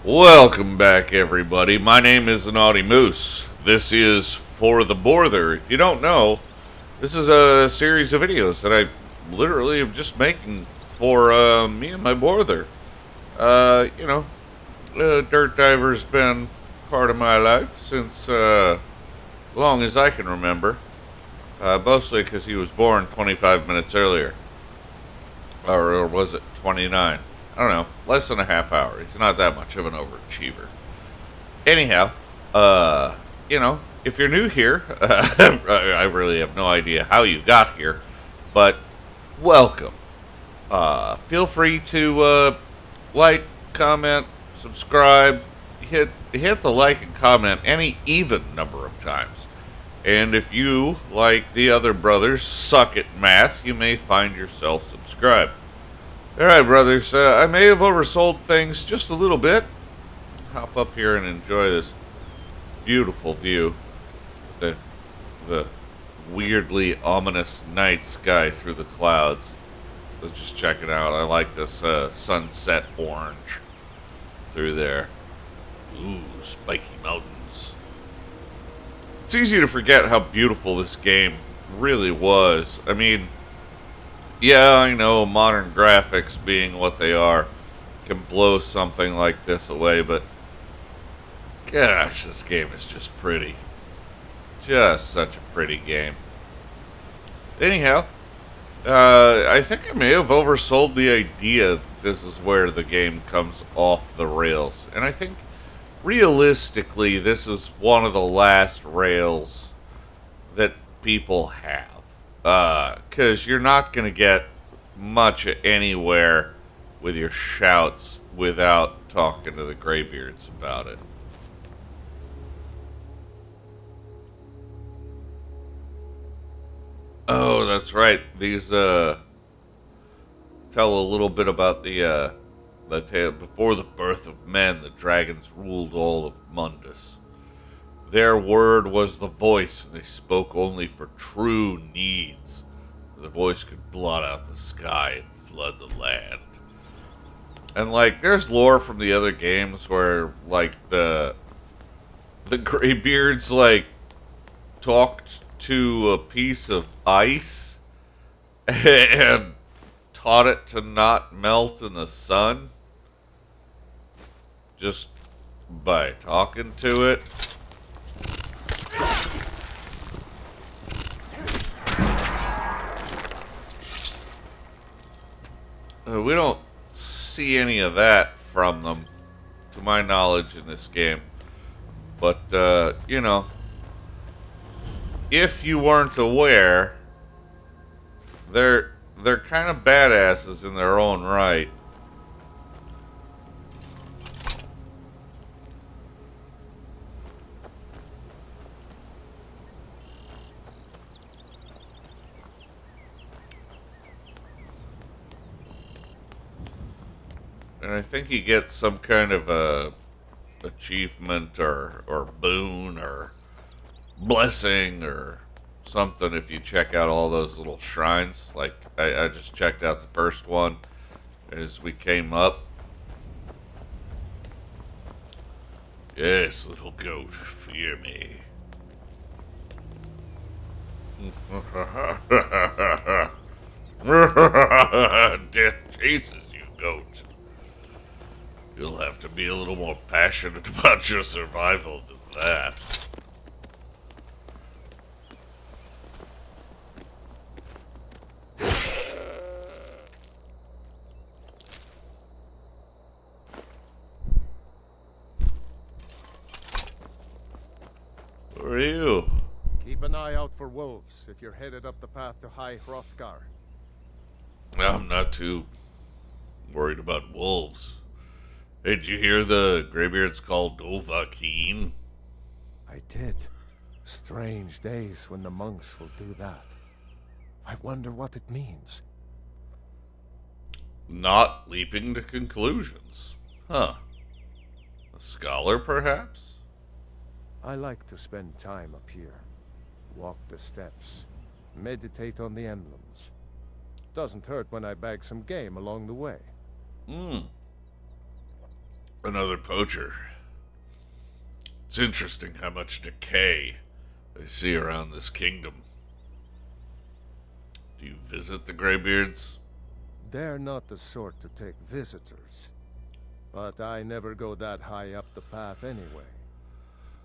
Welcome back, everybody. My name is the Naughty Moose. This is For the Borther. If you don't know, this is a series of videos that I literally am just making for me and my Borther. You know, Dirt Diver's been part of my life since long as I can remember. Mostly because he was born 25 minutes earlier. Or was it 29? I don't know. Less than a half hour. He's not that much of an overachiever. Anyhow, if you're new here, I really have no idea how you got here, but welcome. Feel free to like, comment, subscribe, hit the like and comment any even number of times. And if you, like the other brothers, suck at math, you may find yourself subscribed. Alright, brothers, I may have oversold things just a little bit. Hop up here and enjoy this beautiful view. The, the weirdly ominous night sky through the clouds. Let's just check it out. I like this sunset orange through there. Ooh, spiky mountains. It's easy to forget how beautiful this game really was. I mean, yeah, I know modern graphics being what they are can blow something like this away, but gosh, this game is just pretty. Just such a pretty game. Anyhow, I think I may have oversold the idea that this is where the game comes off the rails. And I think realistically, this is one of the last rails that people have. Because you're not going to get much anywhere with your shouts without talking to the Greybeards about it. Oh, that's right. These tell a little bit about the tale. Before the birth of men, the dragons ruled all of Mundus. Their word was the voice, and they spoke only for true needs. The voice could blot out the sky and flood the land. And like, there's lore from the other games where like the Greybeards like talked to a piece of ice and taught it to not melt in the sun just by talking to it. We don't see any of that from them, to my knowledge, in this game. But, if you weren't aware, they're kind of badasses in their own right. And I think you get some kind of a achievement or boon or blessing or something if you check out all those little shrines. Like, I just checked out the first one as we came up. Yes, little goat, fear me. Death chases you, goat. You'll have to be a little more passionate about your survival than that. Who are you? Keep an eye out for wolves if you're headed up the path to High Hrothgar. I'm not too worried about wolves. Hey, did you hear the Greybeards called Dovahkiin? I did. Strange days when the monks will do that. I wonder what it means. Not leaping to conclusions. Huh. A scholar, perhaps? I like to spend time up here. Walk the steps. Meditate on the emblems. Doesn't hurt when I bag some game along the way. Hmm. Another poacher. It's interesting how much decay I see around this kingdom. Do you visit the Greybeards? They're not the sort to take visitors. But I never go that high up the path anyway.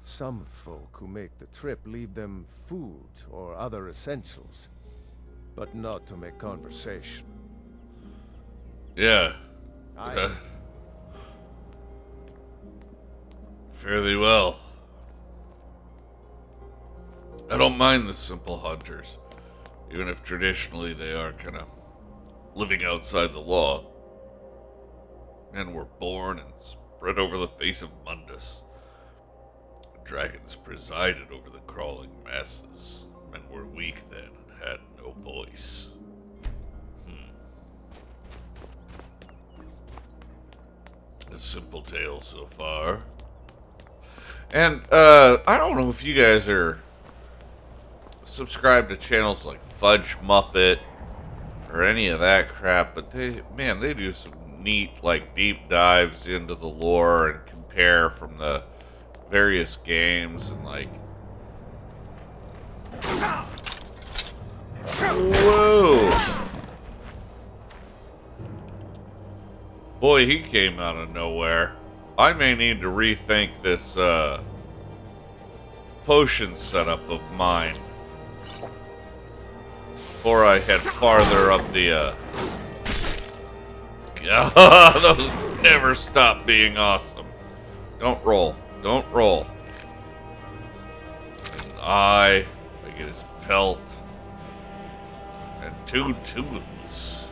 Some folk who make the trip leave them food or other essentials, but not to make conversation. Yeah. I... Fairly well. I don't mind the simple hunters, even if traditionally they are kind of living outside the law. Men were born and spread over the face of Mundus. Dragons presided over the crawling masses. Men were weak then and had no voice. A simple tale so far. And, I don't know if you guys are subscribed to channels like Fudge Muppet or any of that crap, but they do some neat, like, deep dives into the lore and compare from the various games and, like... Whoa! Boy, he came out of nowhere. I may need to rethink this, potion setup of mine before I head farther up the, those never stop being awesome. Don't roll. Don't roll. And I get his pelt. And 2 tunes.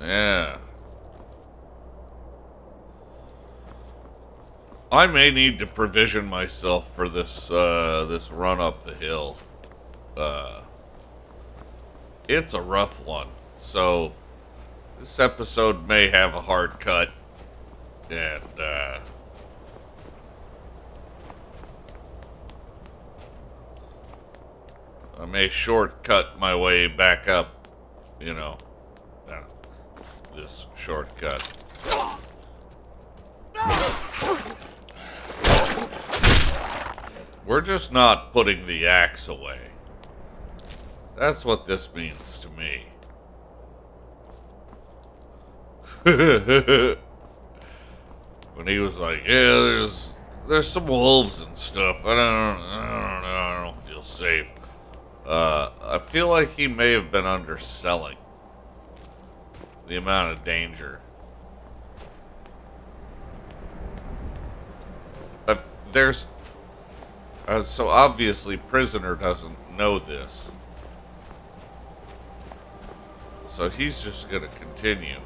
Yeah. I may need to provision myself for this this run up the hill. It's a rough one. So this episode may have a hard cut, and I may shortcut my way back up, you know, this shortcut. We're just not putting the axe away. That's what this means to me. When he was like, yeah, there's some wolves and stuff. I don't know. I don't feel safe. I feel like he may have been underselling the amount of danger. There's... so obviously Prisoner doesn't know this. So he's just gonna continue.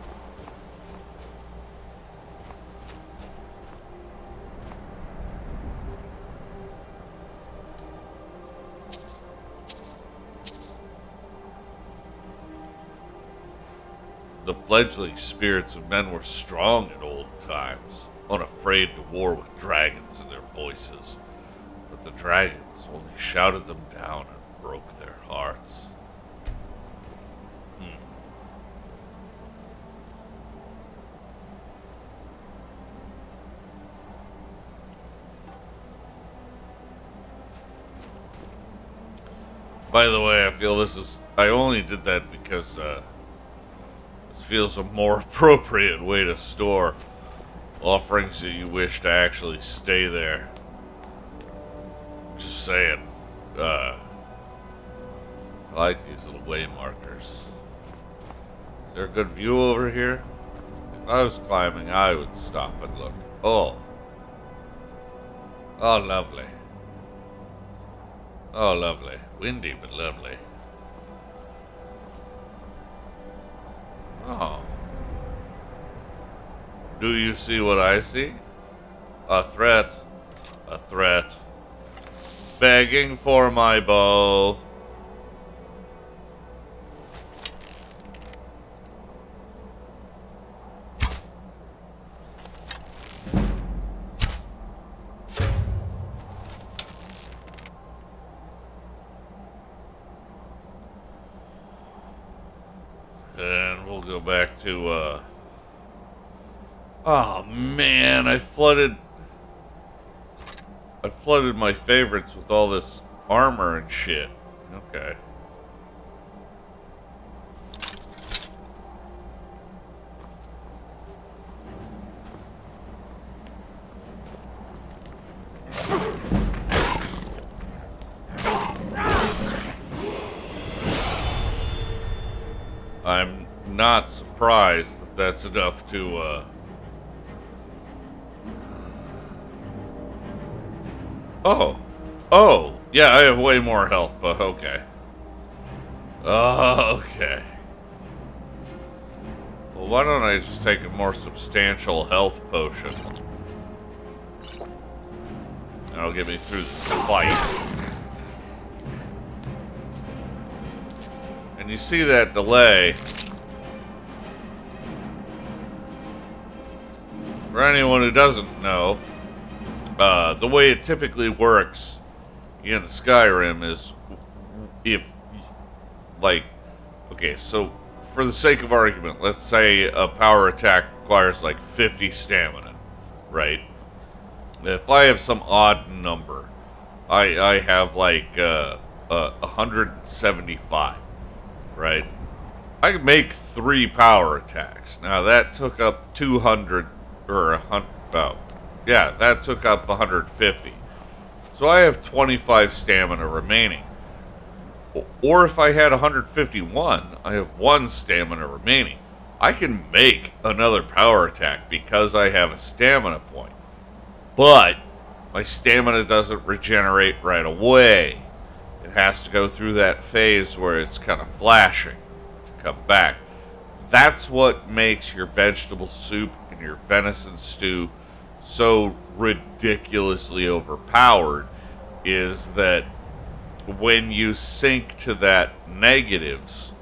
The fledgling spirits of men were strong in old times, unafraid to war with dragons in their voices. But the dragons only shouted them down and broke their hearts. By the way, I feel I only did that because, this feels a more appropriate way to store offerings that you wish to actually stay there. Just saying. I like these little way markers. Is there a good view over here? If I was climbing, I would stop and look. Oh. Oh, lovely. Oh, lovely. Windy, but lovely. Oh. Do you see what I see? A threat. A threat. Begging for my bow. And we'll go back to, oh man, I flooded my favorites with all this armor and shit. Okay. I'm not surprised that that's enough to, Oh. Oh. Yeah, I have way more health, but okay. Okay. Well, why don't I just take a more substantial health potion? That'll get me through this fight. And you see that delay. For anyone who doesn't know, the way it typically works in Skyrim is if, like, okay, so for the sake of argument, let's say a power attack requires like 50 stamina, right? If I have some odd number, I have like 175, right? I can make 3 power attacks. Now that took up 200 or 100. Oh, yeah, that took up 150. So I have 25 stamina remaining. Or if I had 151, I have 1 stamina remaining. I can make another power attack because I have a stamina point. But my stamina doesn't regenerate right away. It has to go through that phase where it's kind of flashing to come back. That's what makes your vegetable soup and your venison stew so ridiculously overpowered, is that when you sink to that negatives,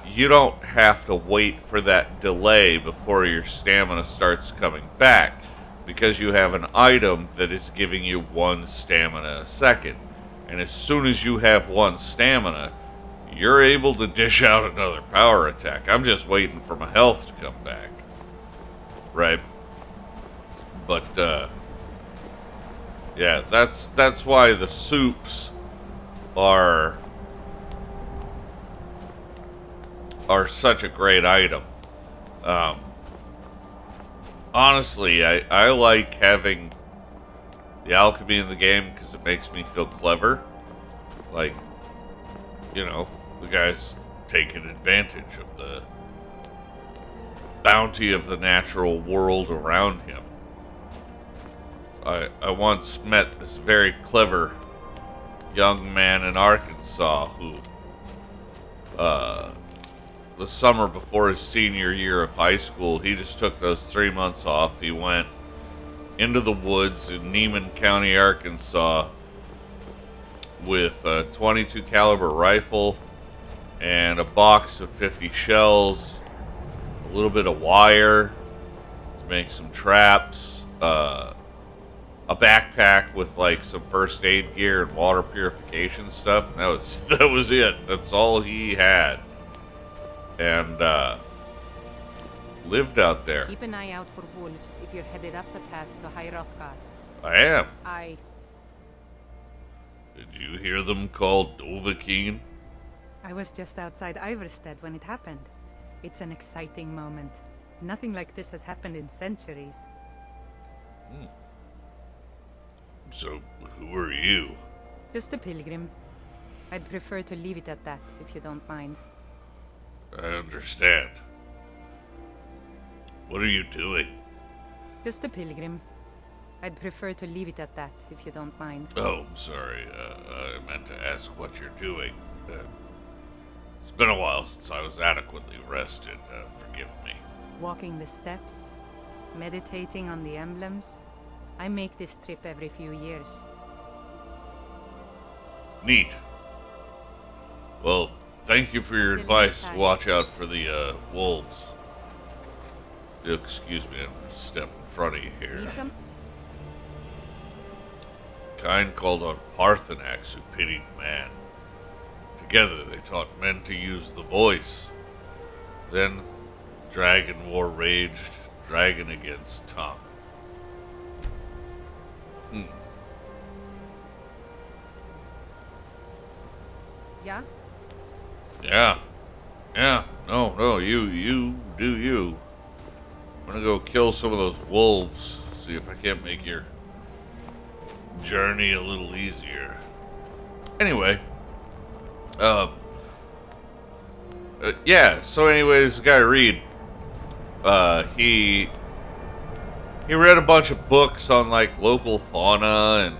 you don't have to wait for that delay before your stamina starts coming back, because you have an item that is giving you 1 stamina a second. And as soon as you have 1 stamina, you're able to dish out another power attack. I'm just waiting for my health to come back. Right? But, yeah, that's why the soups are such a great item. Honestly, I like having the alchemy in the game because it makes me feel clever. Like, you know, the guy's taking advantage of the bounty of the natural world around him. I once met this very clever young man in Arkansas who, the summer before his senior year of high school, he just took those 3 months off. He went into the woods in Neiman County, Arkansas, with a .22 caliber rifle and a box of 50 shells, a little bit of wire to make some traps, a backpack with like some first aid gear and water purification stuff, and that was it. That's all he had. And lived out there. Keep an eye out for wolves if you're headed up the path to High Hrothgar. I am. Did you hear them called Dovahkiin? I was just outside Iverstead when it happened. It's an exciting moment. Nothing like this has happened in centuries. So, who are you? Just a pilgrim. I'd prefer to leave it at that, if you don't mind. I understand. What are you doing? Just a pilgrim. I'd prefer to leave it at that, if you don't mind. Oh, I'm sorry. I meant to ask what you're doing. It's been a while since I was adequately rested. Forgive me. Walking the steps, meditating on the emblems. I make this trip every few years. Neat. Well, thank you for your advice to watch out for the wolves. Excuse me, I'm gonna step in front of you here. Need some? Kind called on Parthenax who pitied man. Together they taught men to use the voice. Then dragon war raged, dragon against tongue. Yeah? Yeah. Yeah. No, you do you. I'm gonna go kill some of those wolves, see if I can't make your journey a little easier. Anyway, yeah, so anyways, the guy Reed, he read a bunch of books on, like, local fauna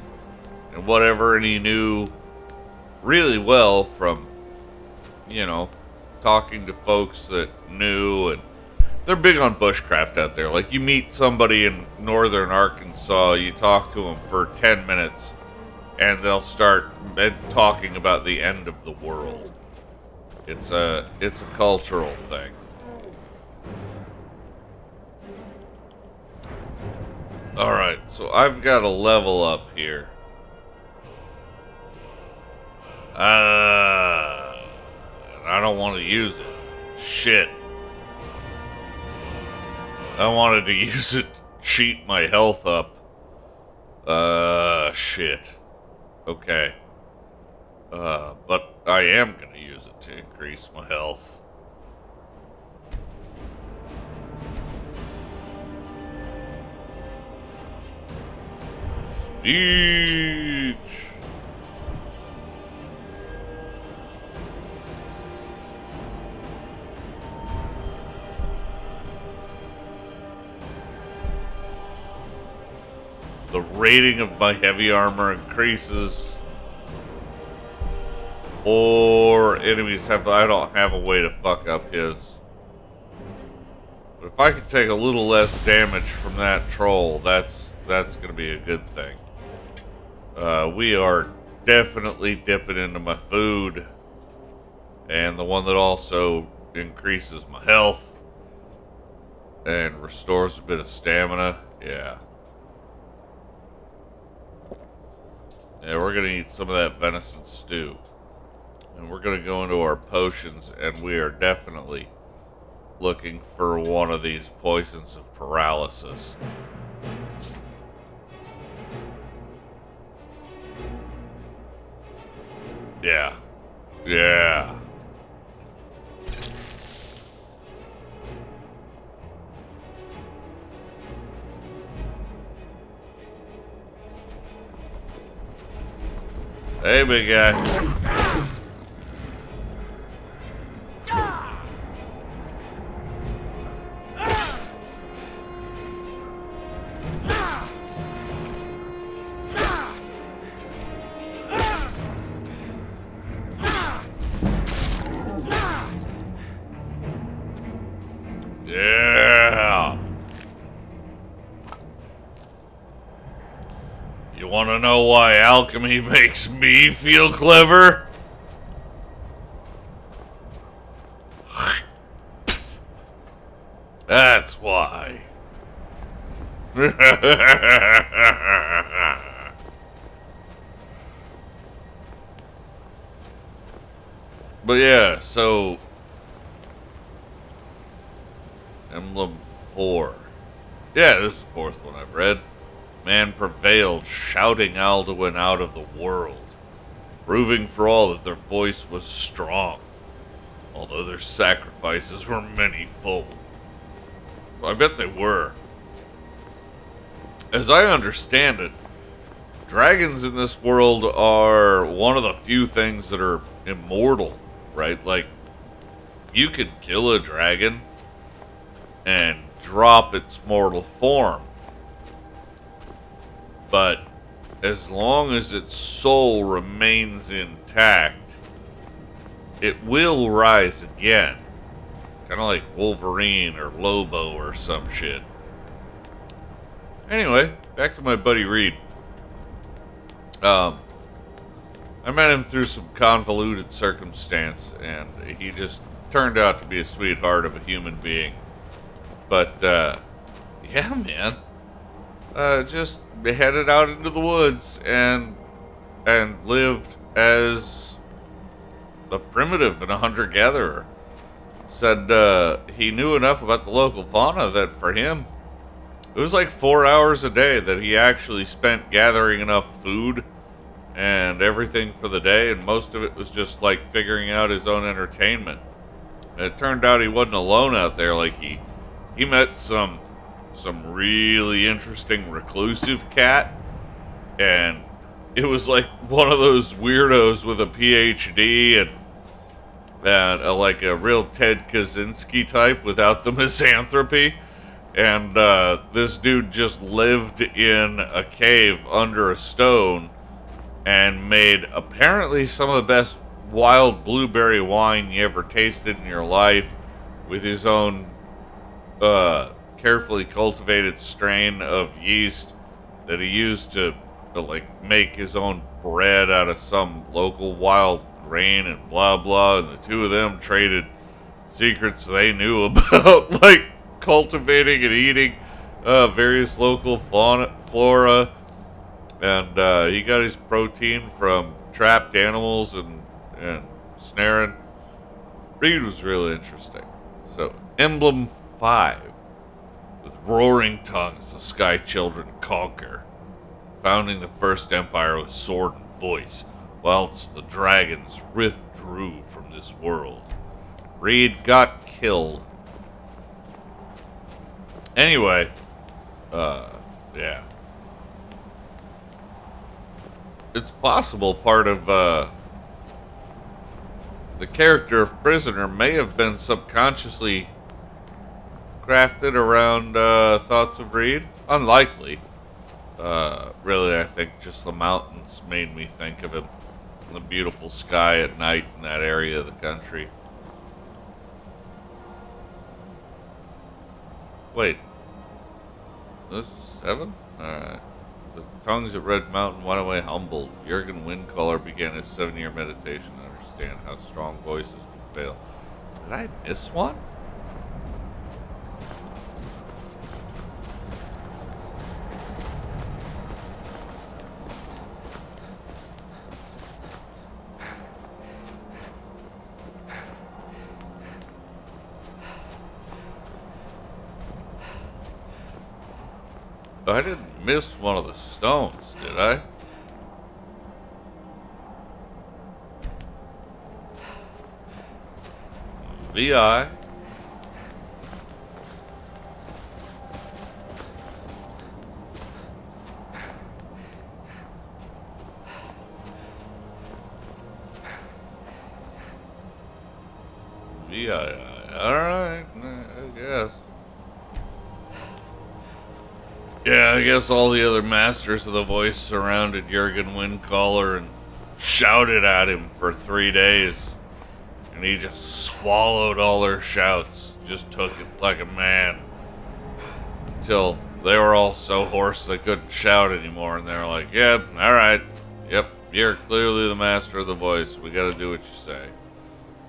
and whatever, and he knew really well from, you know, talking to folks that knew, and they're big on bushcraft out there. Like, you meet somebody in northern Arkansas, you talk to them for 10 minutes, and they'll start talking about the end of the world. It's a cultural thing. Alright, so I've got a level up here. I don't want to use it. Shit. I wanted to use it to cheat my health up. Shit. Okay. But I am gonna use it to increase my health. Speech! The rating of my heavy armor increases. Or enemies have... I don't have a way to fuck up his. But if I could take a little less damage from that troll, that's gonna be a good thing. We are definitely dipping into my food. And the one that also increases my health. And restores a bit of stamina. Yeah. Yeah, we're gonna eat some of that venison stew. And we're gonna go into our potions, and we are definitely looking for one of these poisons of paralysis. Yeah. Yeah. Hey, big guy. Yeah. You want to know why alchemy makes me feel clever? That's why. But yeah, so Emblem 4. Yeah, this is the fourth one I've read. Man prevailed, shouting Alduin out of the world, proving for all that their voice was strong, although their sacrifices were many-fold. I bet they were. As I understand it, dragons in this world are one of the few things that are immortal, right? Like, you could kill a dragon and drop its mortal form. But as long as its soul remains intact, it will rise again. Kind of like Wolverine or Lobo or some shit. Anyway, back to my buddy Reed. I met him through some convoluted circumstance, and he just turned out to be a sweetheart of a human being. But, yeah, man. Just headed out into the woods and lived as a primitive and a hunter-gatherer. said he knew enough about the local fauna that for him, it was like 4 hours a day that he actually spent gathering enough food and everything for the day, and most of it was just like figuring out his own entertainment. And it turned out he wasn't alone out there. Like he met some really interesting reclusive cat, and it was like one of those weirdos with a PhD and like a real Ted Kaczynski type without the misanthropy. And this dude just lived in a cave under a stone and made apparently some of the best wild blueberry wine you ever tasted in your life with his own carefully cultivated strain of yeast that he used to like make his own bread out of some local wild grain and blah blah. And the two of them traded secrets they knew about like cultivating and eating various local flora. And he got his protein from trapped animals and snaring. Reed was really interesting. So, Emblem 5. With roaring tongues, the Sky Children conquer, founding the first empire with sword and voice, whilst the dragons withdrew from this world. Reed got killed. Anyway, yeah. It's possible part of the character of Prisoner may have been subconsciously crafted around thoughts of Reed. Unlikely. Really, I think just the mountains made me think of him. And the beautiful sky at night in that area of the country. Wait. This is 7? Alright. The tongues at Red Mountain went away humbled. Jurgen Windcaller began his 7-year meditation to understand how strong voices can fail. Did I miss one? I didn't miss one of the stones, did I? VI. VI. Alright, I guess. Yeah, I guess all the other masters of the voice surrounded Jurgen Windcaller and shouted at him for 3 days. And he just swallowed all their shouts, just took it like a man. Until they were all so hoarse they couldn't shout anymore, and they were like, yep, alright, yep, you're clearly the master of the voice, we gotta do what you say.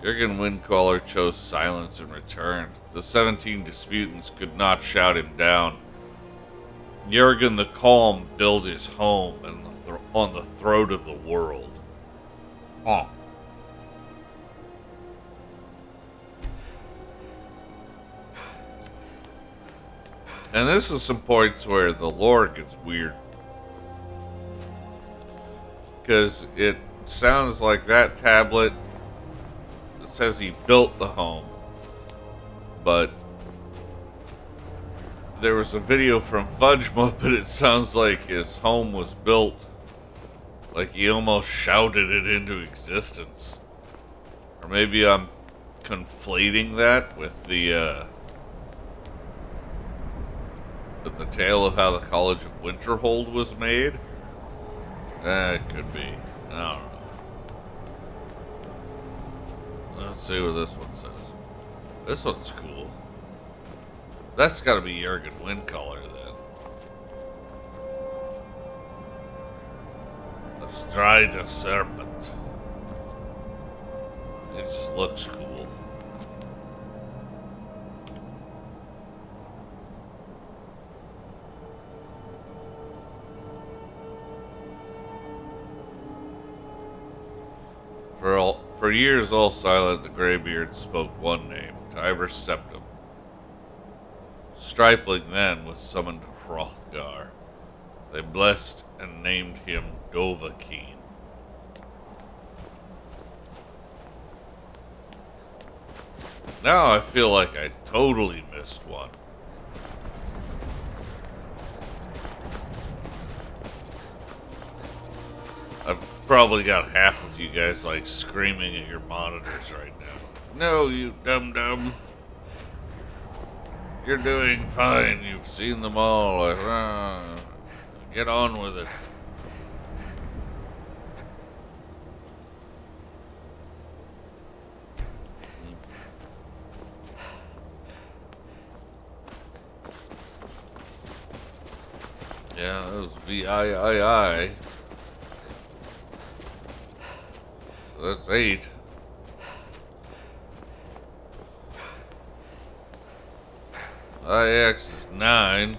Jurgen Windcaller chose silence and returned. The 17 disputants could not shout him down. Jurgen the Calm built his home on the throat of the world. Oh. And this is some points where the lore gets weird. Because it sounds like that tablet says he built the home. But there was a video from Fudge Muppet. It sounds like his home was built like he almost shouted it into existence. Or maybe I'm conflating that with the tale of how the College of Winterhold was made. It could be. I don't know. Let's see what this one says. This one's cool. That's gotta be Jurgen Windcaller then. Astride a serpent. It just looks cool. For years all silent, the Greybeards spoke one name, Tiber Septim. Stripling then was summoned to Hrothgar. They blessed and named him Dovahkiin. Now I feel like I totally missed one. I've probably got half of you guys like screaming at your monitors right now. No, you dum-dum. You're doing fine. You've seen them all. Get on with it. Yeah, that was VIII. So that's 8. IX is 9.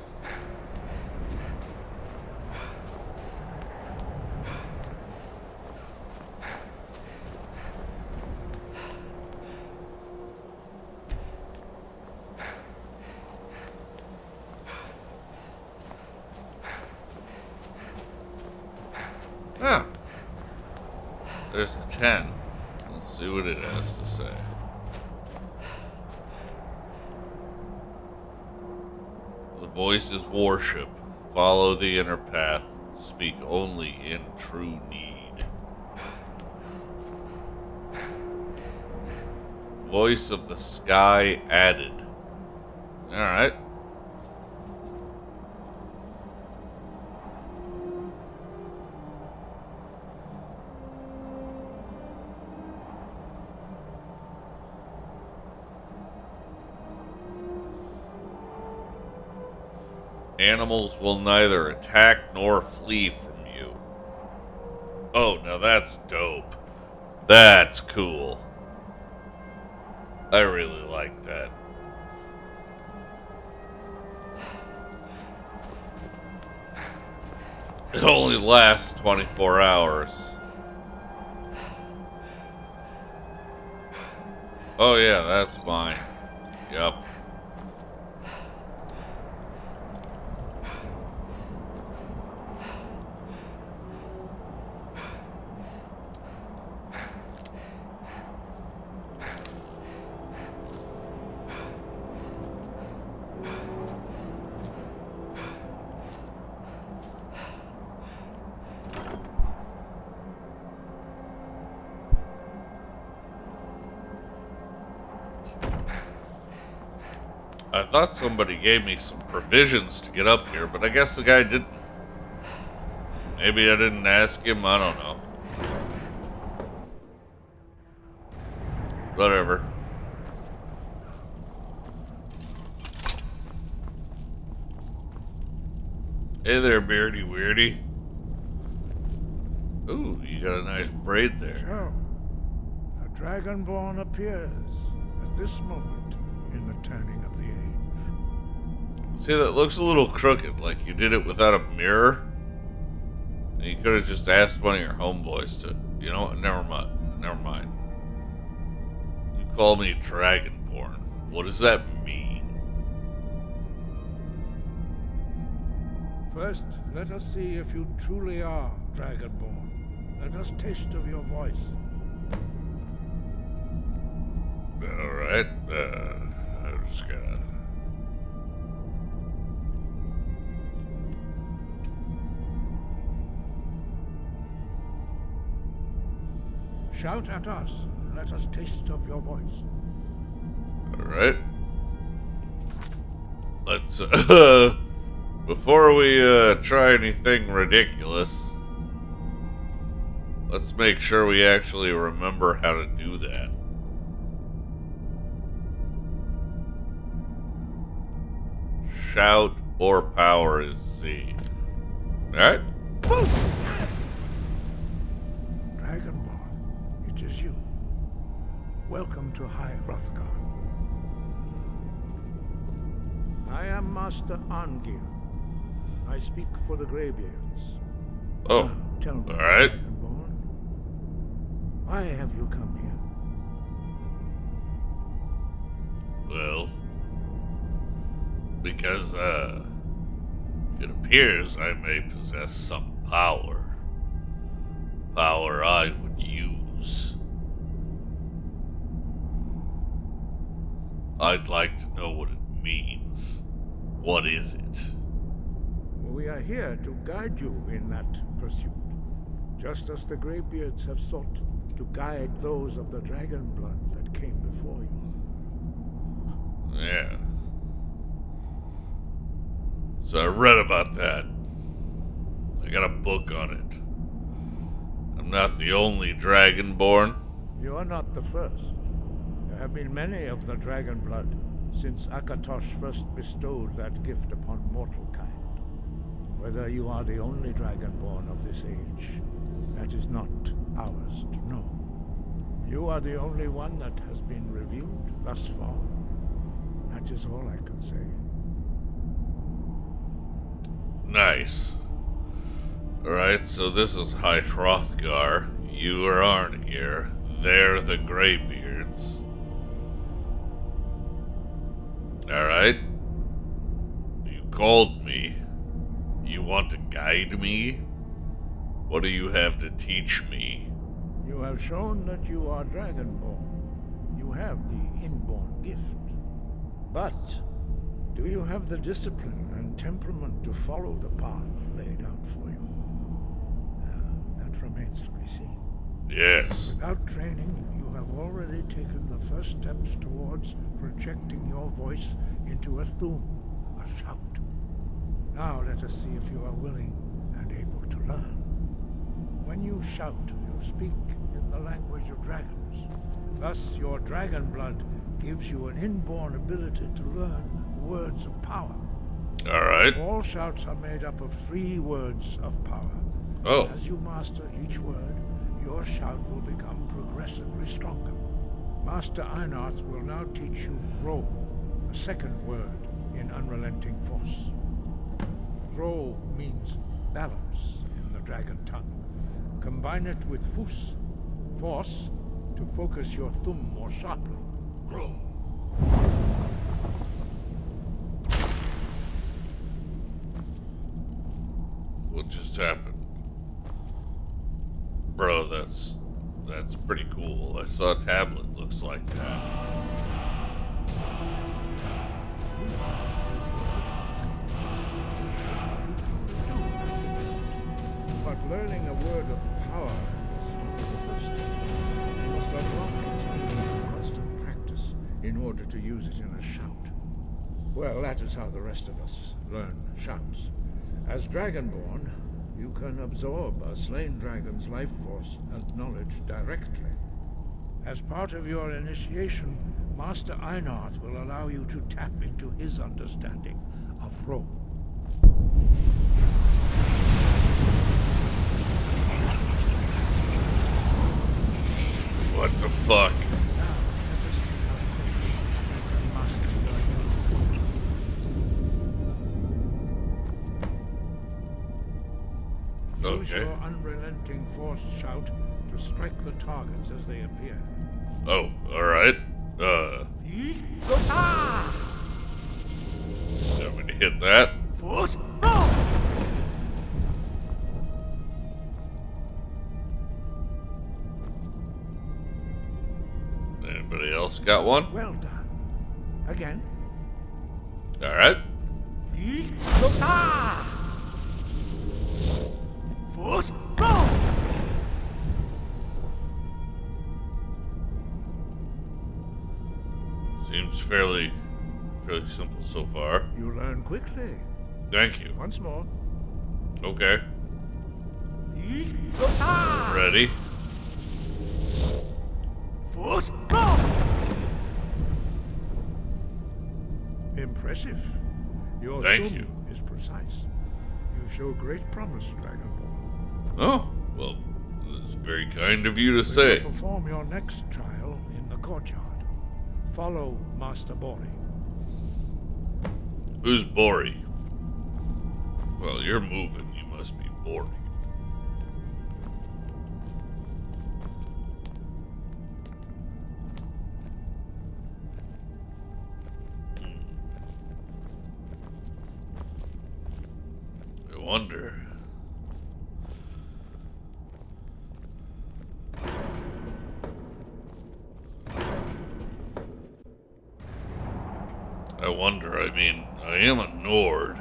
Ah, there's a 10. Let's see what it has to say. The voice is worship. Follow the inner path. Speak only in true need. Voice of the sky added. Alright. Animals will neither attack nor flee from you. Oh, now that's dope. That's cool. I really like that. It only lasts 24 hours. Oh yeah, that's mine. Yep. I thought somebody gave me some provisions to get up here, but I guess the guy didn't. Maybe I didn't ask him, I don't know. Whatever. Hey there, Beardy Weirdy. Ooh, you got a nice braid there. So, a Dragonborn appears at this moment in the turning of the age. See, that looks a little crooked, like you did it without a mirror. And you could have just asked one of your homeboys to, you know what, never mind. You call me Dragonborn. What does that mean? First, let us see if you truly are Dragonborn. Let us taste of your voice. Alright, I'm just gonna... Shout at us. Let us taste of your voice. Alright. Let's, before we, try anything ridiculous, let's make sure we actually remember how to do that. Shout or power is Z. Alright? Dragonborn, it is you. Welcome to High Hrothgar. I am Master Angir. I speak for the Greybeards. Oh, Now, tell me, alright. Dragonborn, why have you come Well, because, it appears I may possess some power. Power I would use. I'd like to know what it means. What is it? We are here to guide you in that pursuit, just as the Greybeards have sought to guide those of the dragon blood that came before you. Yeah. So I read about that. I got a book on it. I'm not the only dragonborn. You are not the first. There have been many of the dragon blood since Akatosh first bestowed that gift upon mortal kind. Whether you are the only dragonborn of this age, that is not ours to know. You are the only one that has been revealed thus far. That is all I can say. Nice. Alright, so this is High Hrothgar. You are Arngeir. They're the Greybeards. Alright. You called me. You want to guide me? What do you have to teach me? You have shown that you are dragonborn. You have the inborn gift. But do you have the discipline and temperament to follow the path laid out for you? That remains to be seen. Yes. Without training, you have already taken the first steps towards projecting your voice into a thum, a shout. Now let us see if you are willing and able to learn. When you shout, you speak in the language of dragons. Thus, your dragon blood gives you an inborn ability to learn words of power. Alright. All shouts are made up of 3 words of power. Oh. As you master each word, your shout will become progressively stronger. Master Einarth will now teach you Ro, the second word in Unrelenting Force. Ro means balance in the dragon tongue. Combine it with Fus, force, to focus your thumb more sharply. Ro. What just happened? Bro, that's pretty cool. I saw a tablet looks like that. But learning a word of power is not the first step. You must unlock its meaning through constant practice in order to use it in a shout. Well, that is how the rest of us learn shouts. As Dragonborn, you can absorb a slain dragon's life force and knowledge directly. As part of your initiation, Master Einarth will allow you to tap into his understanding of Ro. What the fuck? Now, let us see how quickly you can master your new Use Okay. your unrelenting force shout to strike the targets as they appear. Oh, alright. I'm gonna hit that. Force Anybody else got one? Well done. Again. Alright. Force Seems fairly simple so far. You learn quickly. Thank you. Once more. Okay. Ready? Force Impressive. Your Thank thum you. is precise. You show great promise, Dragonborn. Oh, well, that's very kind of you to We say. will perform your next trial in the courtyard. Follow Master Borther. Who's Bori? Well, you're moving. You must be Bori. wonder. I mean, I am a Nord.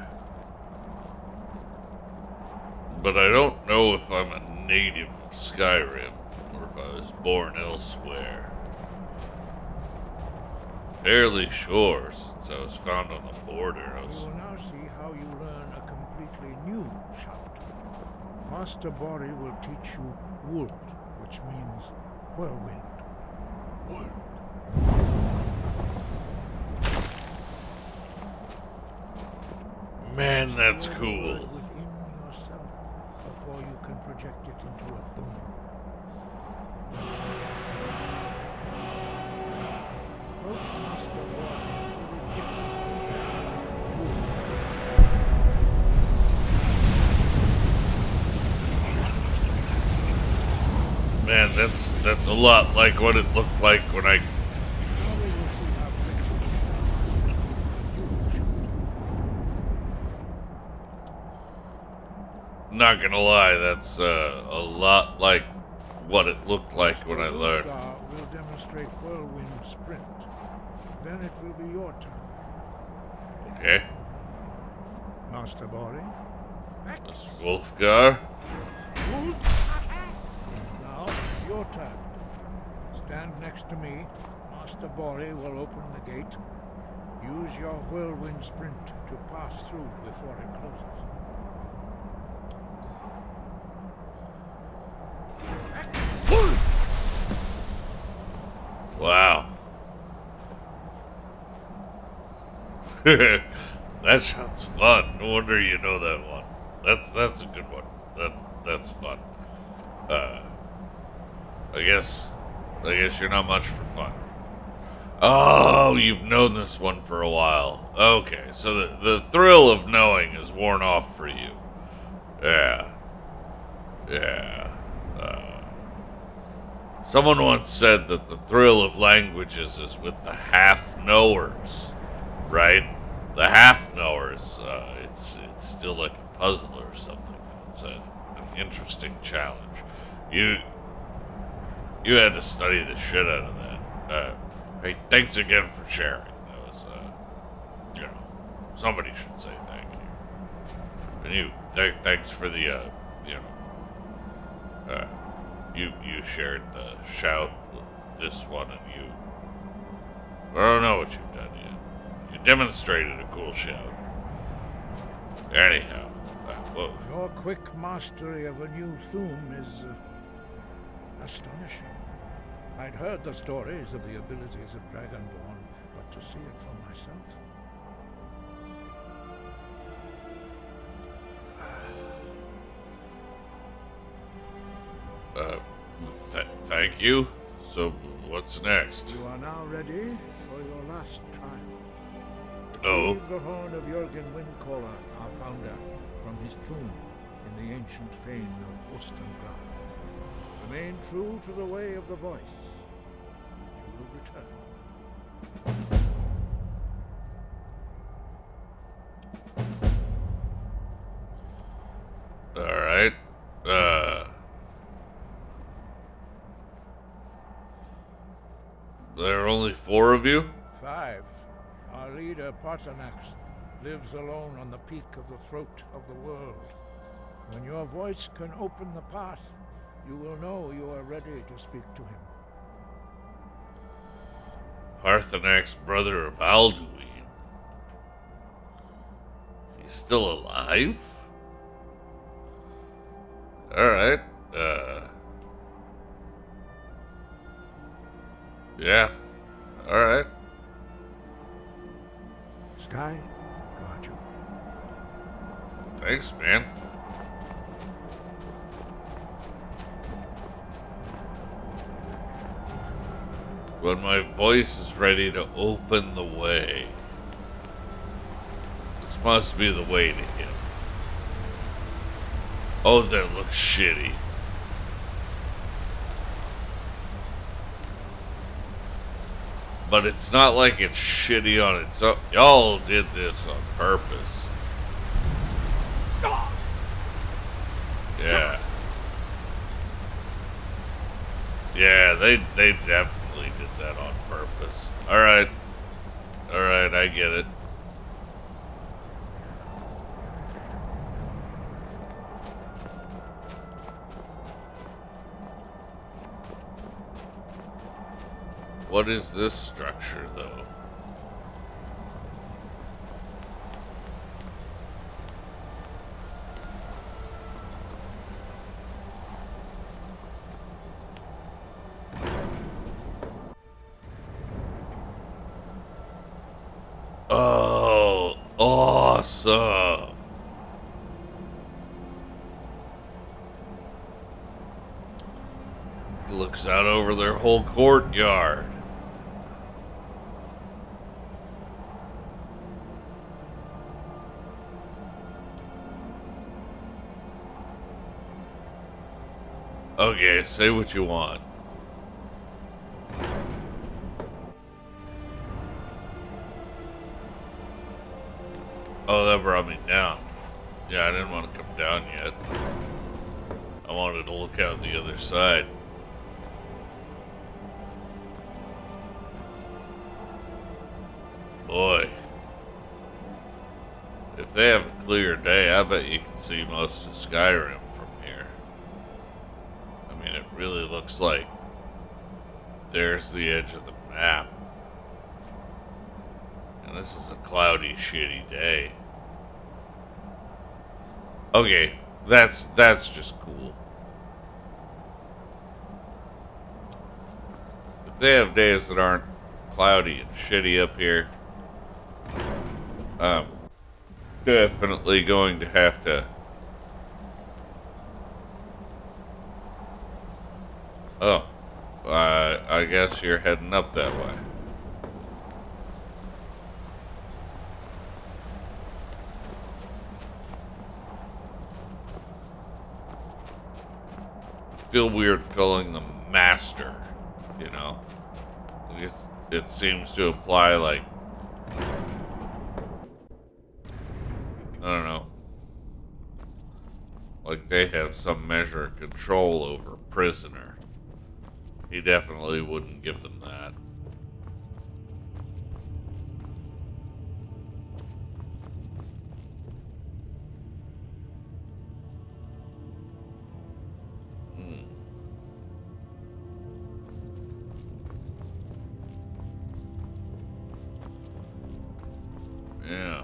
But I don't know if I'm a native of Skyrim, or if I was born elsewhere. Fairly sure, since I was found on the border. You will now see how you learn a completely new shout. Master Borther will teach you Wold, which means whirlwind. Man, that's Store the cool. word within yourself before you can project it into a thumb. Approach Master Borther with a gift. Man, that's a lot like what it looked like when I... Now we will see how quickly you can master a new shout. Not gonna lie, that's a lot like what it looked like when I learned. Star will demonstrate whirlwind sprint. Then it will be your turn. Okay. Master Borther. This Wolfgar. Now it's your turn. Stand next to me. Master Borther will open the gate. Use your whirlwind sprint to pass through before it closes. Wow. That sounds fun. No wonder you know that one. That's a good one. That's fun. I guess you're not much for fun. Oh, you've known this one for a while. Okay, so the thrill of knowing is worn off for you. Yeah. Someone once said that the thrill of languages is with the half-knowers, right? The half-knowers, it's still like a puzzle or something. It's an interesting challenge. You had to study the shit out of that. Hey, thanks again for sharing. That was, somebody should say thank you. And you, thanks for the, you shared the shout, this one, and you. I don't know what you've done yet. You demonstrated a cool shout. Anyhow, whoa. Your quick mastery of a new theme is astonishing. I'd heard the stories of the abilities of Dragonborn, but to see it for myself. Thank you. So, what's next? You are now ready for your last trial. Oh. Retrieve the horn of Jürgen Windcaller, our founder, from his tomb in the ancient fane of Ostengraf. Remain true to the way of the voice. You will return. Alright. There are only 4 of you? 5. Our leader, Parthenax, lives alone on the peak of the throat of the world. When your voice can open the path, you will know you are ready to speak to him. Parthenax, brother of Alduin. He's still alive? Alright. Yeah. Alright. Sky, got you. Thanks, man. When my voice is ready to open the way. This must be the way to him. Oh, that looks shitty. But it's not like it's shitty on its own. Y'all did this on purpose. Yeah, they definitely did that on purpose. Alright. Alright, I get it. What is this structure, though? Oh, awesome. Looks out over their whole courtyard. Okay, say what you want. Oh, that brought me down. Yeah, I didn't want to come down yet. I wanted to look out the other side. Boy. If they have a clear day, I bet you can see most of Skyrim from here. I mean, it really looks like there's the edge of the map. And this is a cloudy, shitty day. Okay, that's just cool. If they have days that aren't cloudy and shitty up here, I'm definitely going to have to... Oh, I guess you're heading up that way. Feel weird calling them master, you know? I guess it seems to imply, like, I don't know, like they have some measure of control over a prisoner. He definitely wouldn't give them that. Yeah.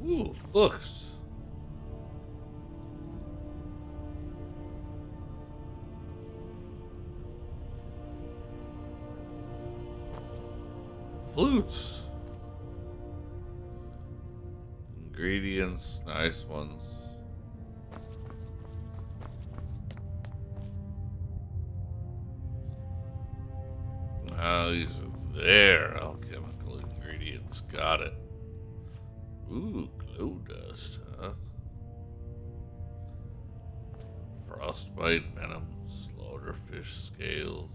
Ooh, books. Flutes. Ingredients, nice ones. Ah, these are their alchemical ingredients. Got it. Ooh, glow dust, huh? Frostbite venom, slaughterfish scales.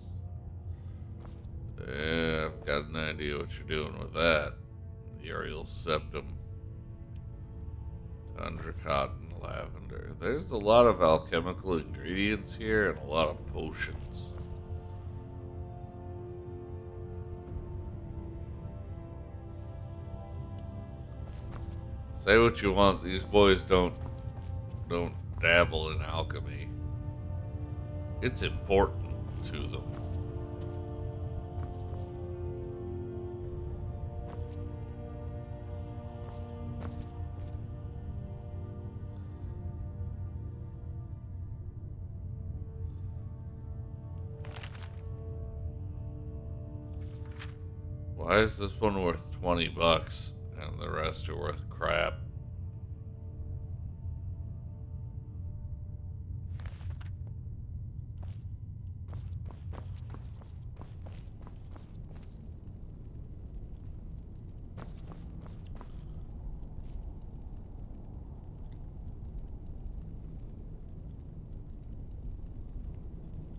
Yeah, I've got an idea what you're doing with that. The aerial septum. Tundra cotton, lavender. There's a lot of alchemical ingredients here and a lot of potions. Say what you want, these boys don't dabble in alchemy. It's important to them. Why is this one worth 20 bucks and the rest are worth crap?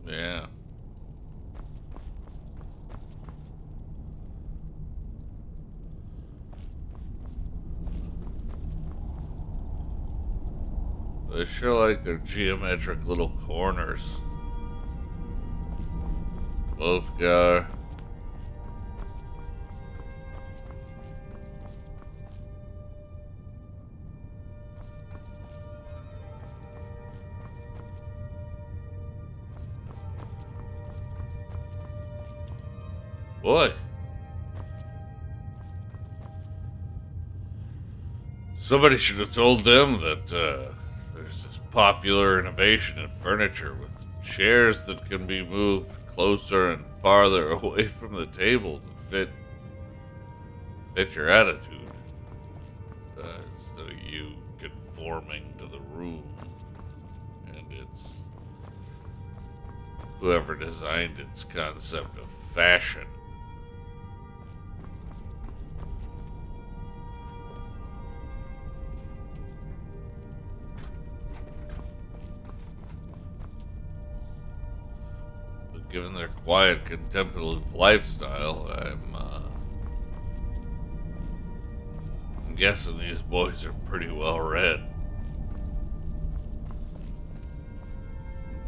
Yeah. They sure like their geometric little corners. Wolfgar. Boy. Somebody should have told them that there's this popular innovation in furniture with chairs that can be moved closer and farther away from the table to fit your attitude. Instead of you conforming to the room. And it's whoever designed its concept of fashion. Given their quiet, contemplative lifestyle, I'm guessing these boys are pretty well read.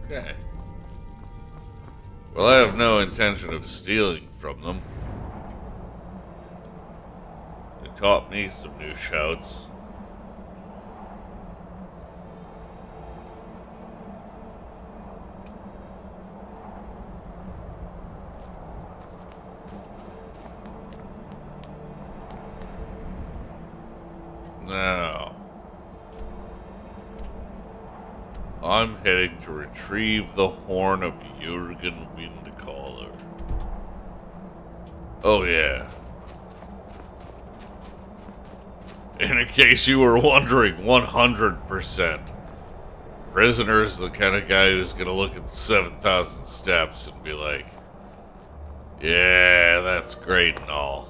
Okay. Well, I have no intention of stealing from them. They taught me some new shouts. Now, I'm heading to retrieve the horn of Jurgen Windcaller. Oh yeah. And in case you were wondering, 100%. Prisoner's the kind of guy who's gonna look at the 7,000 steps and be like, yeah, that's great and all,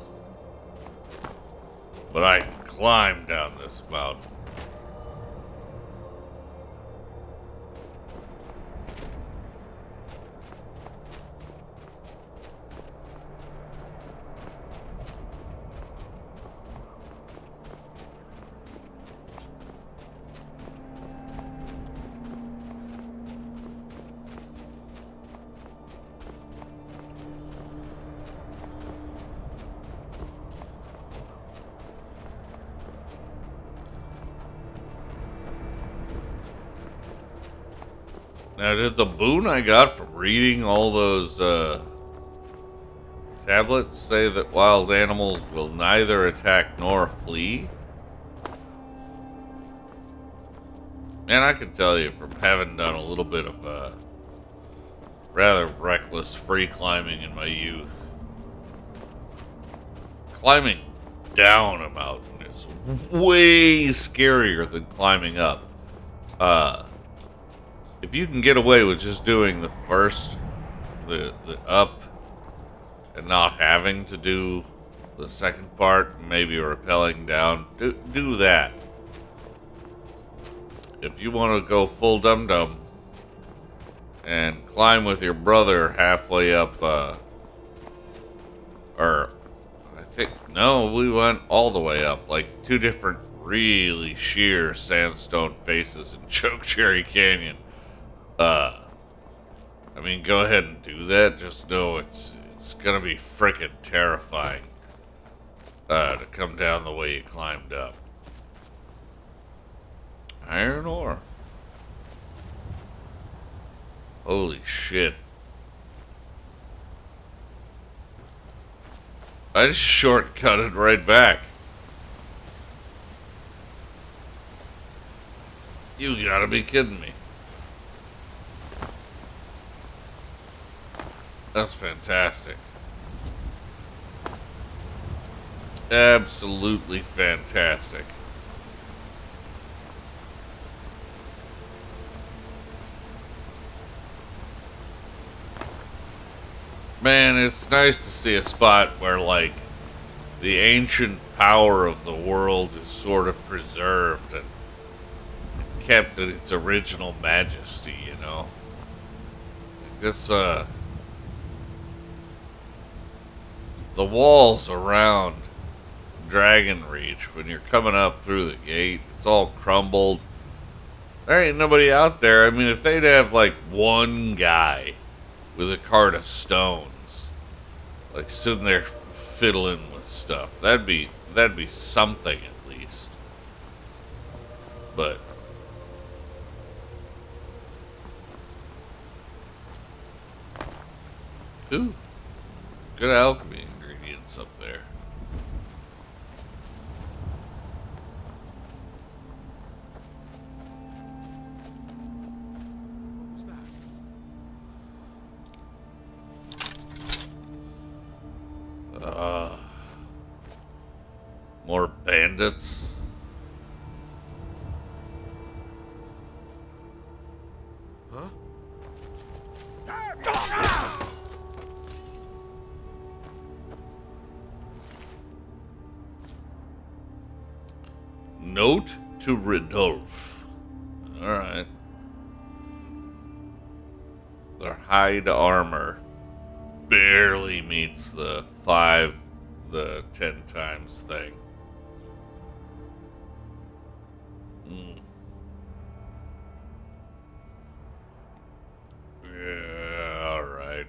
but I can climb down this mountain. Now, did the boon I got from reading all those tablets say that wild animals will neither attack nor flee? And I can tell you from having done a little bit of rather reckless free climbing in my youth, climbing down a mountain is way scarier than climbing up. If you can get away with just doing the first, the up, and not having to do the second part, maybe rappelling down, do that. If you want to go full dum-dum and climb with your brother halfway up, or I think, no, we went all the way up, like 2 different really sheer sandstone faces in Chokecherry Canyon. I mean, go ahead and do that. Just know it's gonna be frickin' terrifying to come down the way you climbed up. Iron ore. Holy shit. I just shortcutted right back. You gotta be kidding me. That's fantastic. Absolutely fantastic. Man, it's nice to see a spot where, like, the ancient power of the world is sort of preserved and kept in its original majesty, you know? This, the walls around Dragon Reach, when you're coming up through the gate, it's all crumbled. There ain't nobody out there. I mean, if they'd have like one guy with a cart of stones, like sitting there fiddling with stuff, that'd be something at least. But ooh, good alchemy ingredients up there. More bandits. Huh? Note to Rodolphe. Alright. Their hide armor barely meets the 10 times thing. Yeah, alright.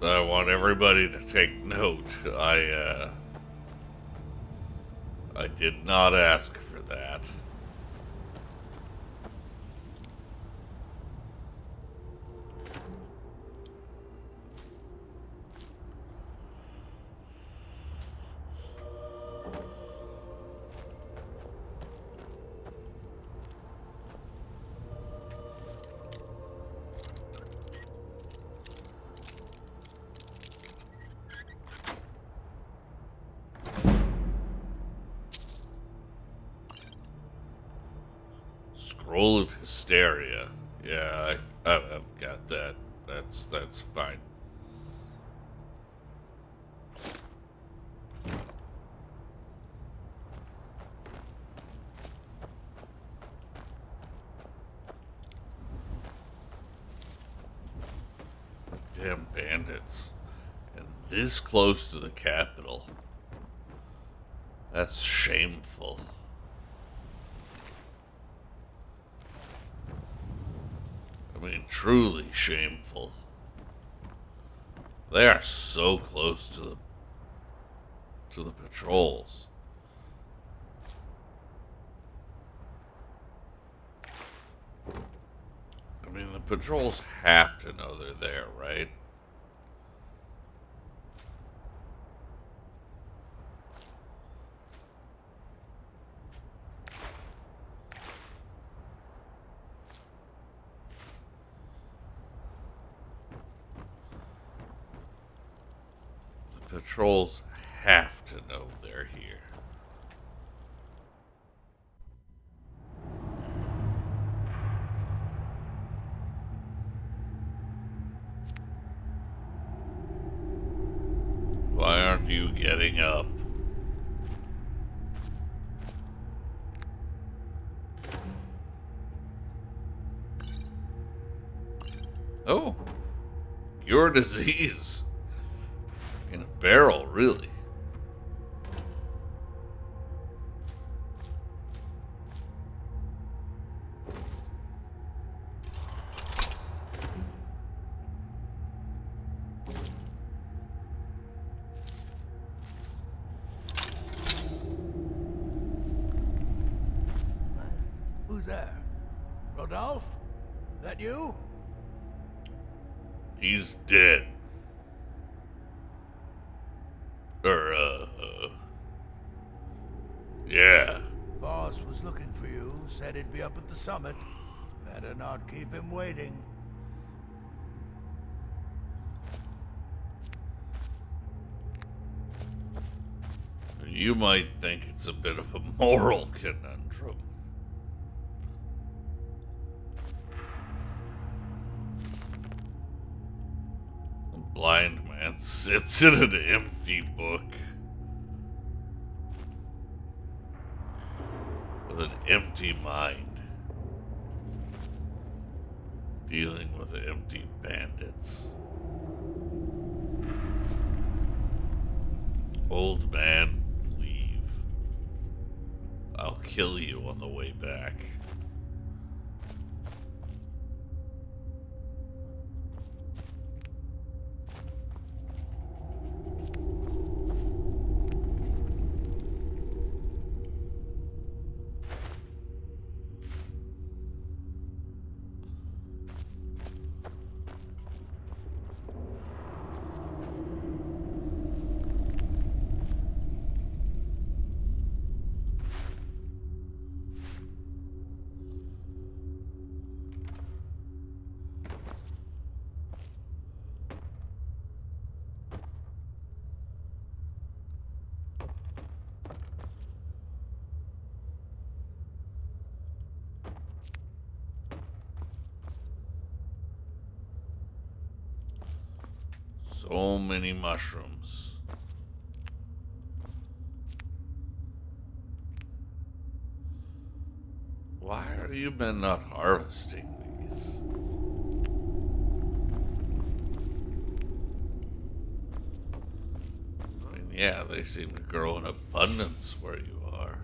I want everybody to take note. I did not ask for that. Scroll of Hysteria. Yeah, I've got that. That's fine. Damn bandits. And this close to the capital. That's shameful. I mean, truly shameful. They are so close to the patrols. I mean, the patrols have to know they're there, right? Patrols have to know they're here. Why aren't you getting up? Oh, cure disease. In a barrel, really. Who's there? Rodolphe? That you? He's dead. Yeah. said he'd be up at the summit. Better not keep him waiting. You might think it's a bit of a moral conundrum. A blind man sits in an empty book with an empty mind, dealing with empty bandits. Old man, leave. I'll kill you on the way back. So many mushrooms. Why are you men not harvesting these? I mean, yeah, they seem to grow in abundance where you are.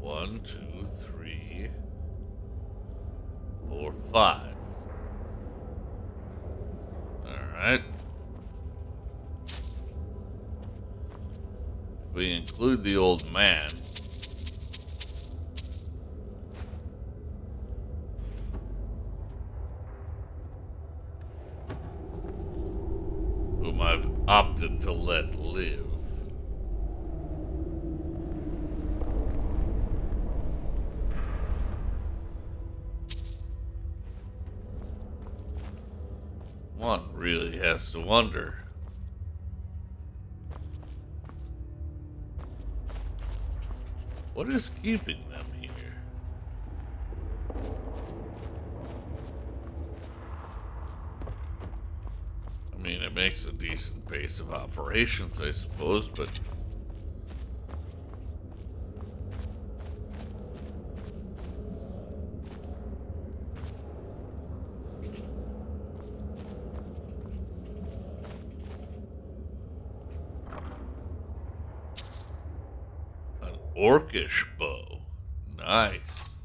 One, two, three, four, five. Alright. If we include the old man, whom I've opted to let live. One really has to wonder. What is keeping them here? I mean, it makes a decent pace of operations, I suppose, but orcish bow. Nice.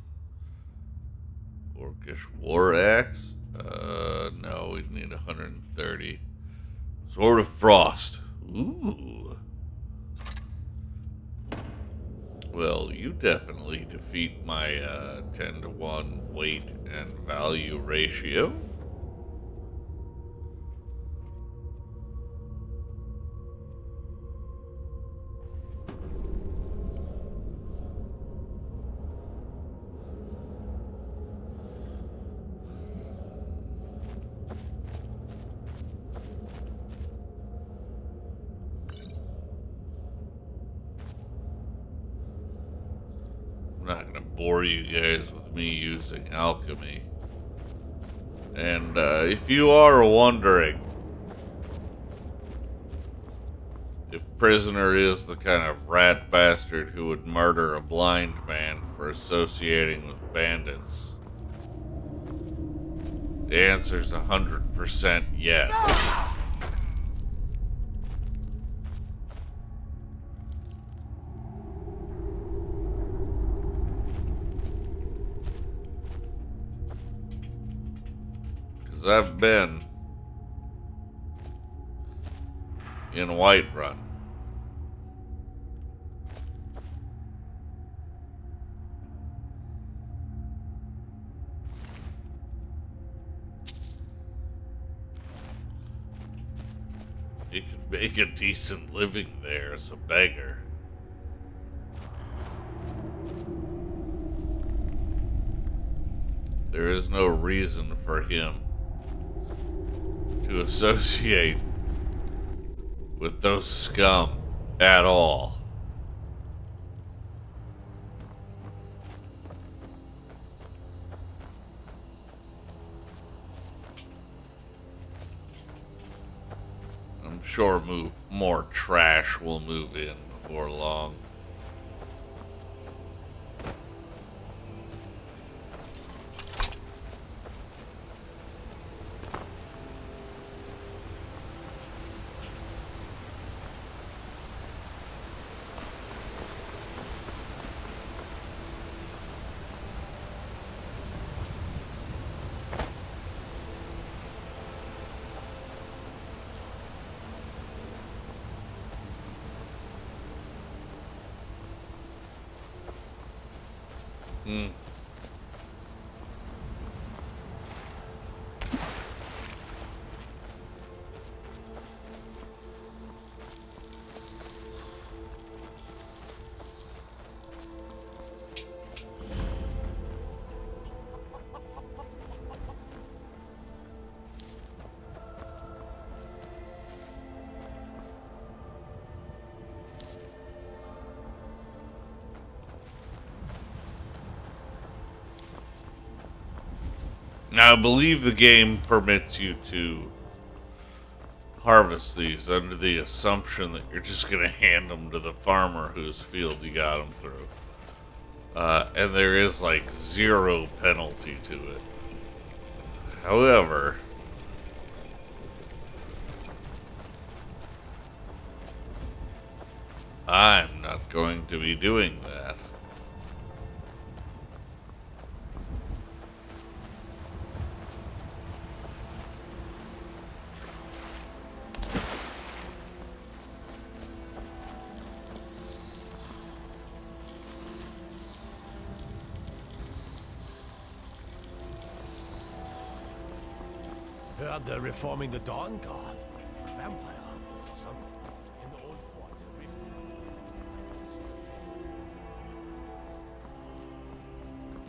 Orcish war axe. No, we'd need 130. Sword of Frost. Ooh. Well, you definitely defeat my 10 to 1 weight and value ratio. I'm not gonna bore you guys with me using alchemy And if you are wondering if Prisoner is the kind of rat bastard who would murder a blind man for associating with bandits, the answer's 100% yes. Because I've been in Whiterun. You can make a decent living there as a beggar. There is no reason for him to associate with those scum at all. I'm sure more trash will move in before long. Now, I believe the game permits you to harvest these under the assumption that you're just going to hand them to the farmer whose field you got them through. And there is like zero penalty to it. However, I'm not going to be doing that. Heard they're reforming the Dawn Guard. Vampire hunters or something. In the old fort,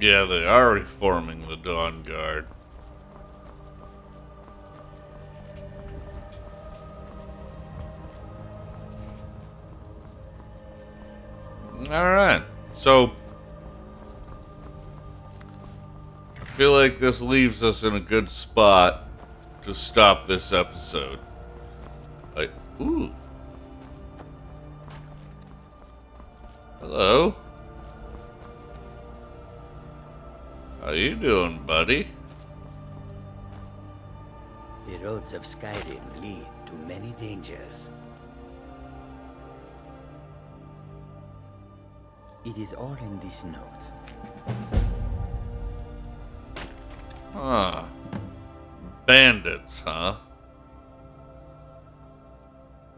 Yeah, they are reforming the Dawn Guard. Alright, so I feel like this leaves us in a good spot to stop this episode. Like, ooh. Hello. How you doing, buddy? The roads of Skyrim lead to many dangers. It is all in this note. Huh. Bandits, huh?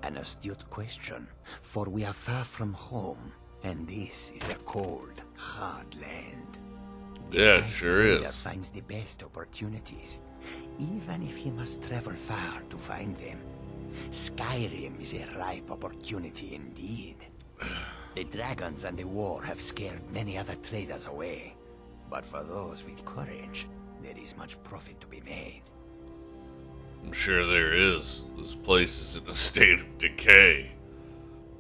An astute question, for we are far from home, and this is a cold, hard land. Yeah, it wise sure trader is. finds the best opportunities, even if he must travel far to find them. Skyrim is a ripe opportunity indeed. The dragons and the war have scared many other traders away, but for those with courage, there is much profit to be made. I'm sure there is. This place is in a state of decay.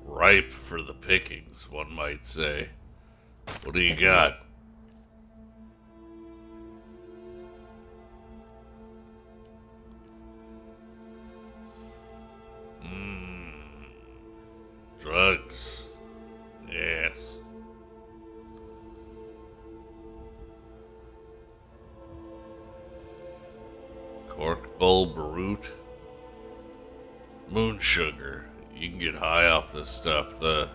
Ripe for the pickings, one might say. What do you got? Drugs. Yes. Cork bowl Barut. Moon sugar. You can get high off this stuff. The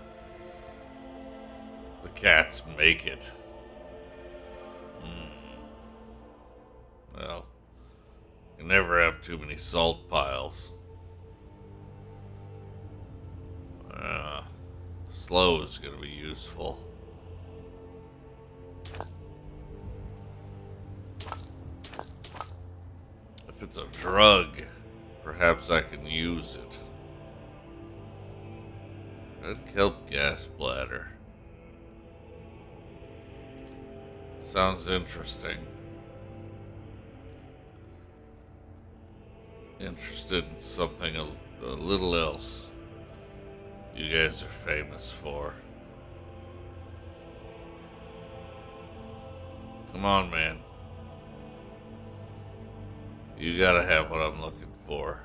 cats make it. Well, you never have too many salt piles. Slow is going to be useful. If it's a drug, perhaps I can use it. Red kelp gas bladder. Sounds interesting. Interested in something a little else you guys are famous for. Come on, man. You gotta have what I'm looking for.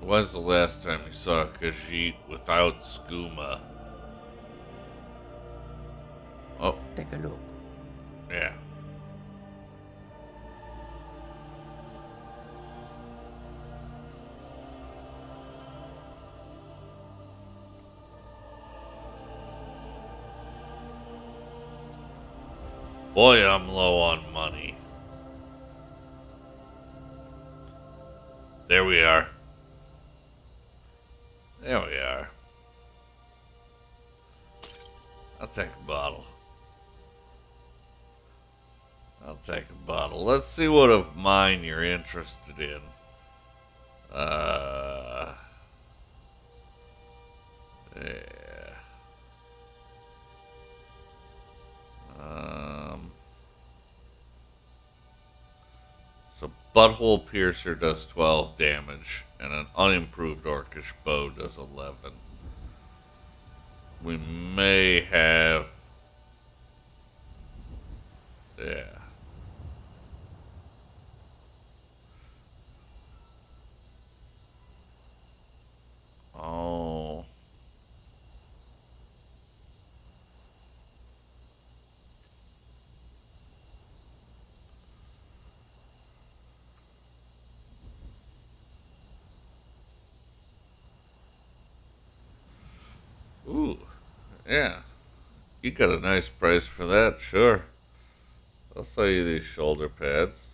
When's the last time you saw a Khajiit without skooma? Oh. Take a look. Yeah. Boy, I'm low on money. There we are. There we are. I'll take a bottle. I'll take a bottle. Let's see what of mine you're interested in. Yeah. So Butthole Piercer does 12 damage, and an unimproved Orcish Bow does 11. We may have... Yeah. Oh. Ooh, yeah. You got a nice price for that, sure. I'll sell you these shoulder pads.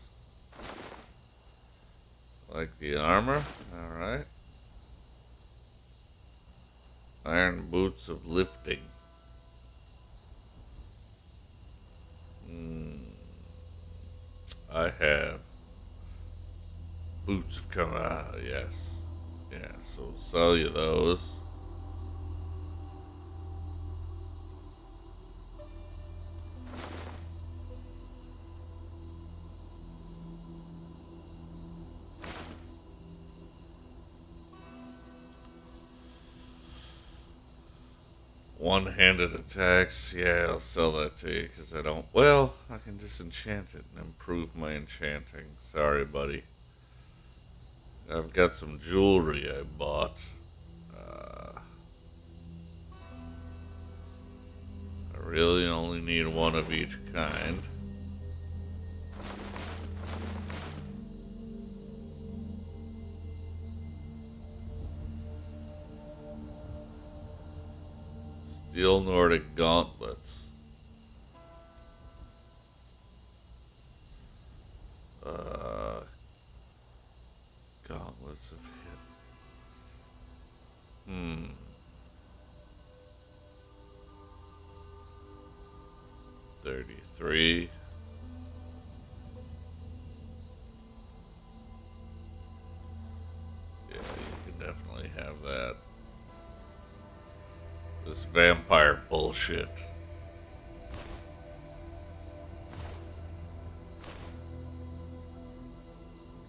Like the armor? Alright. Iron boots of lifting. I have boots of yes. Yeah, so we'll sell you those. One-handed attacks, yeah, I'll sell that to you because I don't. Well, I can disenchant it and improve my enchanting. Sorry, buddy. I've got some jewelry I bought. I really only need one of each kind. Steel Nordic gauntlets. Gauntlets of hit. 33. Yeah, you can definitely have that. This vampire bullshit.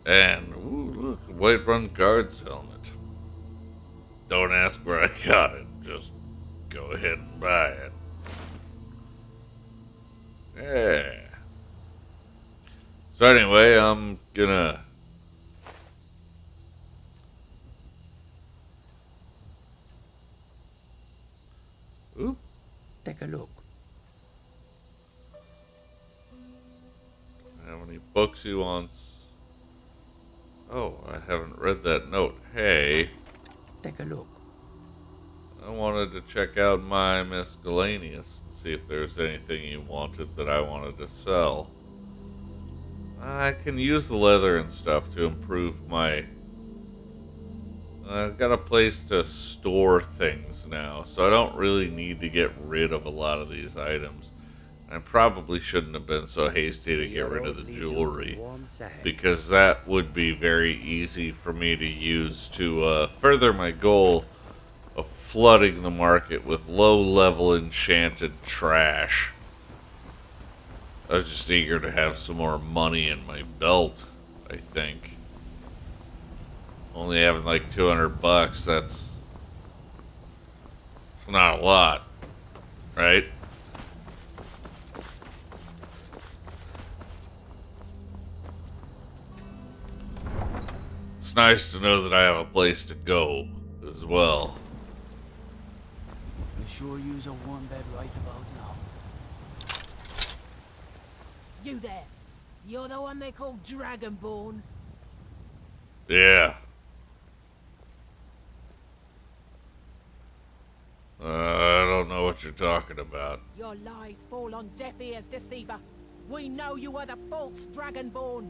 And, ooh, look, a Whiterun Guard's helmet. Don't ask where I got it, just go ahead and buy it. Yeah. So anyway, I'm gonna Take a look. How many books he wants? Oh, I haven't read that note. Hey, Take a look. I wanted to check out my miscellaneous and see if there's anything you wanted that I wanted to sell. I can use the leather and stuff to improve my... I've got a place to store things now, so I don't really need to get rid of a lot of these items. I probably shouldn't have been so hasty to get rid of the jewelry, because that would be very easy for me to use to further my goal of flooding the market with low-level enchanted trash. I was just eager to have some more money in my belt, I think. Only having like 200 bucks, it's not a lot, right? It's nice to know that I have a place to go as well. You sure use a warm bed right about now? You there. You're the one they call Dragonborn. Yeah. I don't know what you're talking about. Your lies fall on deaf ears, deceiver. We know you are the false Dragonborn.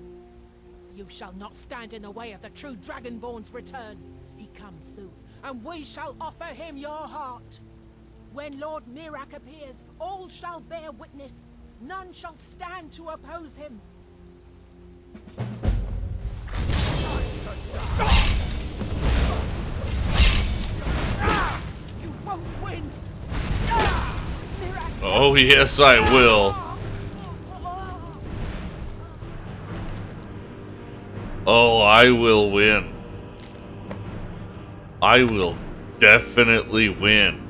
You shall not stand in the way of the true Dragonborn's return. He comes soon, and we shall offer him your heart. When Lord Mirak appears, all shall bear witness. None shall stand to oppose him. You won't win. Oh, yes, I will. Oh, I will win. I will definitely win.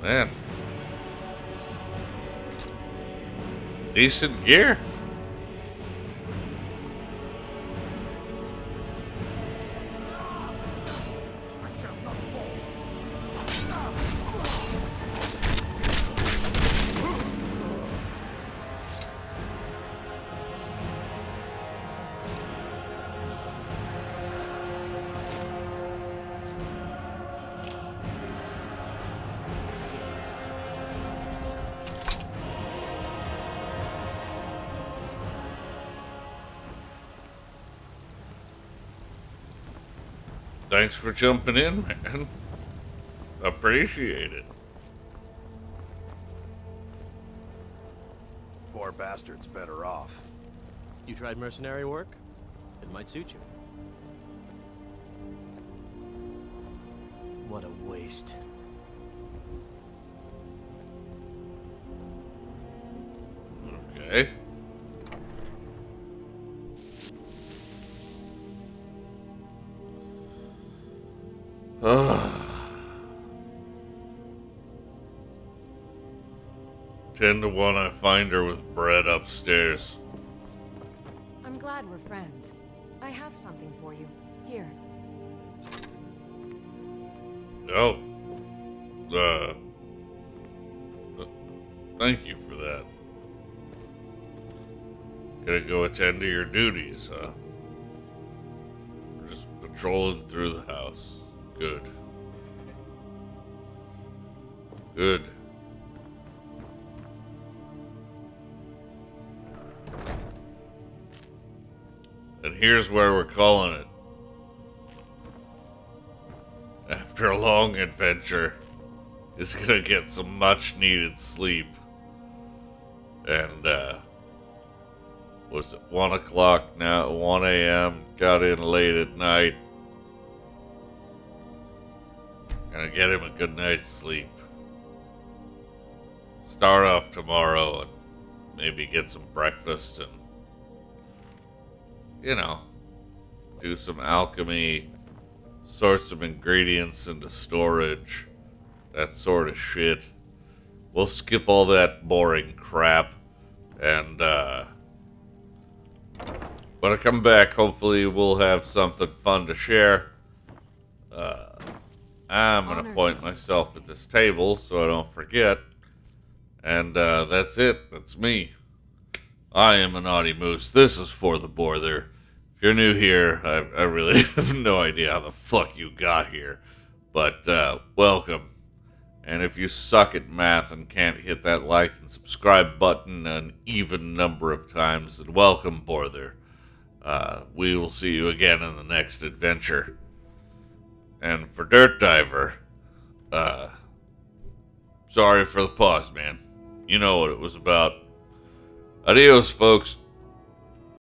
Man. Decent gear. Thanks for jumping in, man. Appreciate it. Poor bastard's better off. You tried mercenary work? It might suit you. What a waste. Okay. Ugh. 10 to 1, I find her with bread upstairs. I'm glad we're friends. I have something for you. Here. Oh. Thank you for that. Gonna go attend to your duties, huh? We're just patrolling through the house. Good. Good. And here's where we're calling it. After a long adventure, is gonna get some much needed sleep. And, was it 1 o'clock now? 1 a.m. Got in late at night. Gonna get him a good night's sleep. Start off tomorrow and maybe get some breakfast and, you know, do some alchemy, sort some ingredients into storage, that sort of shit. We'll skip all that boring crap and, when I come back, hopefully we'll have something fun to share. I'm going to point myself at this table so I don't forget. And that's it. That's me. I am a Naughty Moose. This is For the Borther. If you're new here, I really have no idea how the fuck you got here. But welcome. And if you suck at math and can't hit that like and subscribe button an even number of times, then welcome, Borther. We will see you again in the next adventure. And for Dirt Diver, sorry for the pause, man. You know what it was about. Adios, folks.